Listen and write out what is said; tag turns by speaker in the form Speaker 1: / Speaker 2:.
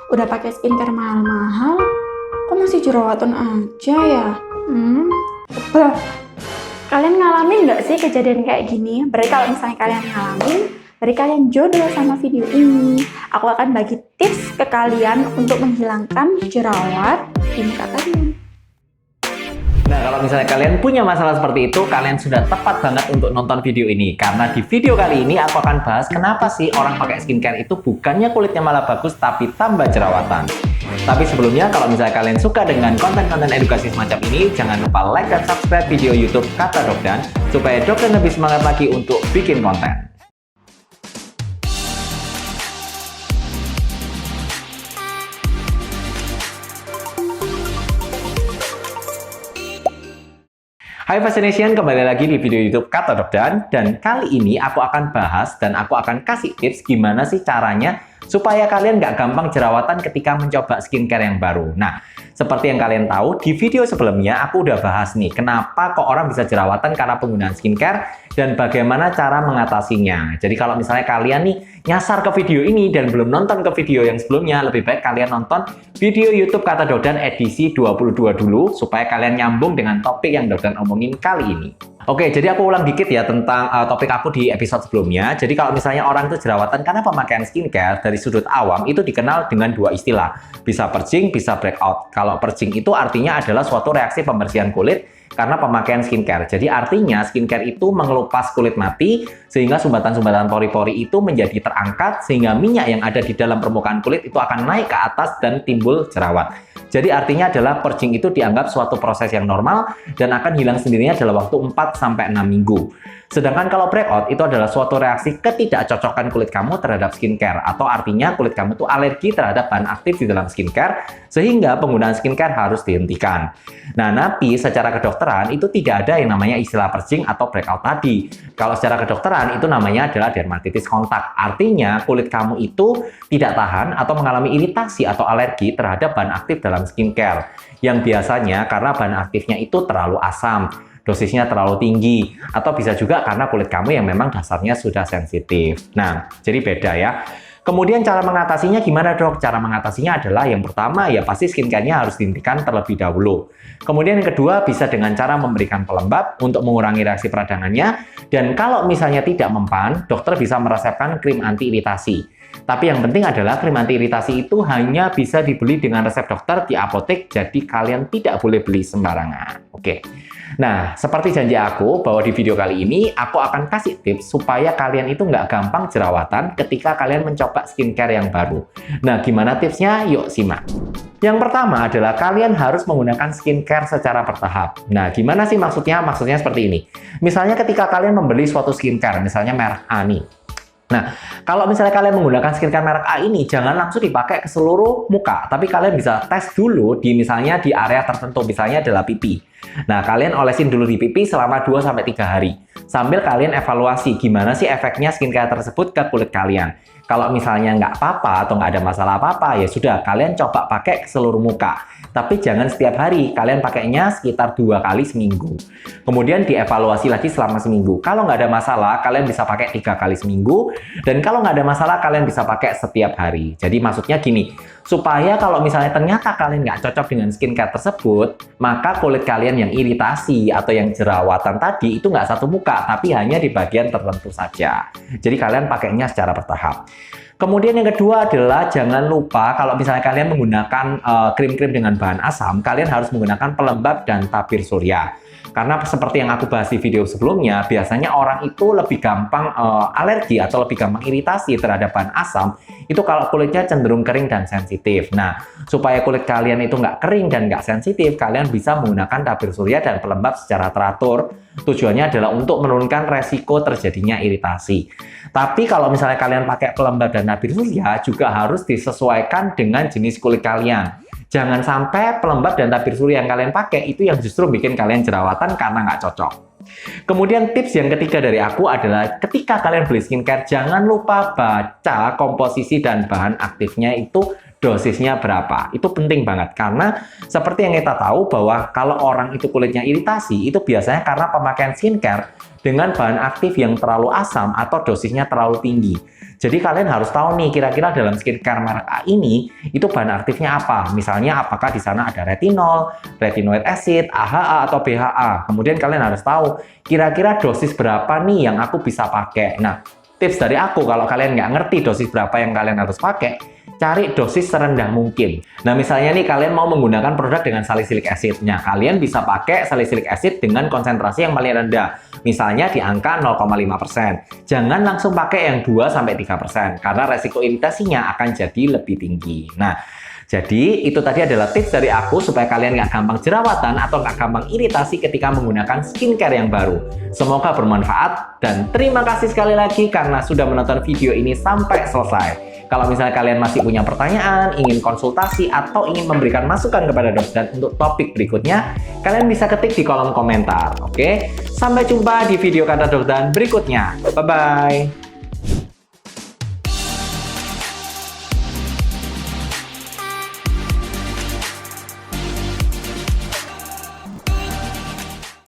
Speaker 1: Udah pakai skincare mahal-mahal, kok masih jerawatan aja ya? Bah, kalian ngalamin nggak sih kejadian kayak gini? Berarti kalau misalnya kalian ngalamin, berarti kalian jodoh sama video ini. Aku akan bagi tips ke kalian untuk menghilangkan jerawat di muka kalian.
Speaker 2: Nah, kalau misalnya kalian punya masalah seperti itu, kalian sudah tepat banget untuk nonton video ini. Karena di video kali ini aku akan bahas kenapa sih orang pakai skincare itu bukannya kulitnya malah bagus, tapi tambah jerawatan. Tapi sebelumnya, kalau misalnya kalian suka dengan konten-konten edukasi semacam ini, jangan lupa like dan subscribe video YouTube Kata Dokdan, supaya Dokdan lebih semangat lagi untuk bikin konten. Hai Fascination, kembali lagi di video YouTube Kata Dokdan, dan kali ini aku akan bahas dan aku akan kasih tips gimana sih caranya supaya kalian nggak gampang jerawatan ketika mencoba skincare yang baru. Nah, seperti yang kalian tahu, di video sebelumnya aku udah bahas nih, kenapa kok orang bisa jerawatan karena penggunaan skincare dan bagaimana cara mengatasinya. Jadi kalau misalnya kalian nih nyasar ke video ini dan belum nonton ke video yang sebelumnya, lebih baik kalian nonton video YouTube Kata Dokdan edisi 22 dulu, supaya kalian nyambung dengan topik yang Dokdan omongin kali ini. Oke, jadi aku ulang dikit ya tentang topik aku di episode sebelumnya. Jadi kalau misalnya orang itu jerawatan karena pemakaian skincare, dari sudut awam itu dikenal dengan dua istilah. Bisa purging, bisa breakout. Kalau purging itu artinya adalah suatu reaksi pembersihan kulit karena pemakaian skincare. Jadi artinya skincare itu mengelupas kulit mati sehingga sumbatan-sumbatan pori-pori itu menjadi terangkat sehingga minyak yang ada di dalam permukaan kulit itu akan naik ke atas dan timbul jerawat. Jadi artinya adalah purging itu dianggap suatu proses yang normal dan akan hilang sendirinya dalam waktu 4-6 minggu. Sedangkan kalau breakout itu adalah suatu reaksi ketidakcocokan kulit kamu terhadap skincare, atau artinya kulit kamu itu alergi terhadap bahan aktif di dalam skincare sehingga penggunaan skincare harus dihentikan. Nah, tapi secara kedokteran itu tidak ada yang namanya istilah purging atau breakout tadi. Kalau secara kedokteran itu namanya adalah dermatitis kontak. Artinya kulit kamu itu tidak tahan atau mengalami iritasi atau alergi terhadap bahan aktif dalam skincare. Yang biasanya karena bahan aktifnya itu terlalu asam, dosisnya terlalu tinggi, atau bisa juga karena kulit kamu yang memang dasarnya sudah sensitif. Nah, jadi beda ya. Kemudian cara mengatasinya gimana dok? Cara mengatasinya adalah yang pertama ya pasti skincare-nya harus dihentikan terlebih dahulu. Kemudian yang kedua bisa dengan cara memberikan pelembab untuk mengurangi reaksi peradangannya. Dan kalau misalnya tidak mempan, dokter bisa meresepkan krim anti iritasi. Tapi yang penting adalah krim anti iritasi itu hanya bisa dibeli dengan resep dokter di apotek, jadi kalian tidak boleh beli sembarangan. Oke. Nah, seperti janji aku bahwa di video kali ini aku akan kasih tips supaya kalian itu nggak gampang jerawatan ketika kalian mencoba skincare yang baru. Nah, gimana tipsnya? Yuk simak. Yang pertama adalah kalian harus menggunakan skincare secara bertahap. Nah, gimana sih maksudnya? Maksudnya seperti ini. Misalnya ketika kalian membeli suatu skincare, misalnya merek A nih. Nah, kalau misalnya kalian menggunakan skincare merek A ini, jangan langsung dipakai ke seluruh muka, tapi kalian bisa tes dulu di misalnya di area tertentu, misalnya adalah pipi. Nah, kalian olesin dulu di pipi selama 2-3 hari, sambil kalian evaluasi gimana sih efeknya skincare tersebut ke kulit kalian. Kalau misalnya nggak apa-apa atau nggak ada masalah apa-apa, ya sudah, kalian coba pakai ke seluruh muka. Tapi jangan setiap hari, kalian pakainya sekitar 2 kali seminggu. Kemudian dievaluasi lagi selama seminggu. Kalau nggak ada masalah, kalian bisa pakai 3 kali seminggu. Dan kalau nggak ada masalah, kalian bisa pakai setiap hari. Jadi maksudnya gini, supaya kalau misalnya ternyata kalian nggak cocok dengan skincare tersebut, maka kulit kalian yang iritasi atau yang jerawatan tadi itu nggak satu muka, tapi hanya di bagian tertentu saja. Jadi kalian pakainya secara bertahap. Kemudian yang kedua adalah jangan lupa kalau misalnya kalian menggunakan krim-krim dengan bahan asam, kalian harus menggunakan pelembab dan tabir surya. Karena seperti yang aku bahas di video sebelumnya, biasanya orang itu lebih gampang alergi atau lebih gampang iritasi terhadap bahan asam, itu kalau kulitnya cenderung kering dan sensitif. Nah, supaya kulit kalian itu nggak kering dan nggak sensitif, kalian bisa menggunakan tabir surya dan pelembab secara teratur. Tujuannya adalah untuk menurunkan resiko terjadinya iritasi. Tapi kalau misalnya kalian pakai pelembab dan tabir surya, juga harus disesuaikan dengan jenis kulit kalian. Jangan sampai pelembab dan tabir surya yang kalian pakai itu yang justru bikin kalian jerawatan karena nggak cocok. Kemudian tips yang ketiga dari aku adalah ketika kalian beli skincare, jangan lupa baca komposisi dan bahan aktifnya itu dosisnya berapa. Itu penting banget karena seperti yang kita tahu bahwa kalau orang itu kulitnya iritasi itu biasanya karena pemakaian skincare dengan bahan aktif yang terlalu asam atau dosisnya terlalu tinggi. Jadi kalian harus tahu nih, kira-kira dalam skincare merek A ini, itu bahan aktifnya apa. Misalnya apakah di sana ada retinol, retinoid acid, AHA, atau BHA. Kemudian kalian harus tahu, kira-kira dosis berapa nih yang aku bisa pakai. Nah, tips dari aku, kalau kalian nggak ngerti dosis berapa yang kalian harus pakai, cari dosis serendah mungkin. Nah, misalnya nih kalian mau menggunakan produk dengan salicylic acid. Nah, kalian bisa pakai salicylic acid dengan konsentrasi yang paling rendah. Misalnya di angka 0,5%. Jangan langsung pakai yang 2-3%, karena resiko iritasinya akan jadi lebih tinggi. Nah, jadi itu tadi adalah tips dari aku supaya kalian nggak gampang jerawatan atau nggak gampang iritasi ketika menggunakan skincare yang baru. Semoga bermanfaat dan terima kasih sekali lagi karena sudah menonton video ini sampai selesai. Kalau misalnya kalian masih punya pertanyaan, ingin konsultasi, atau ingin memberikan masukan kepada Dokdan untuk topik berikutnya, kalian bisa ketik di kolom komentar. Oke? Sampai jumpa di video Kata Dokdan berikutnya. Bye-bye!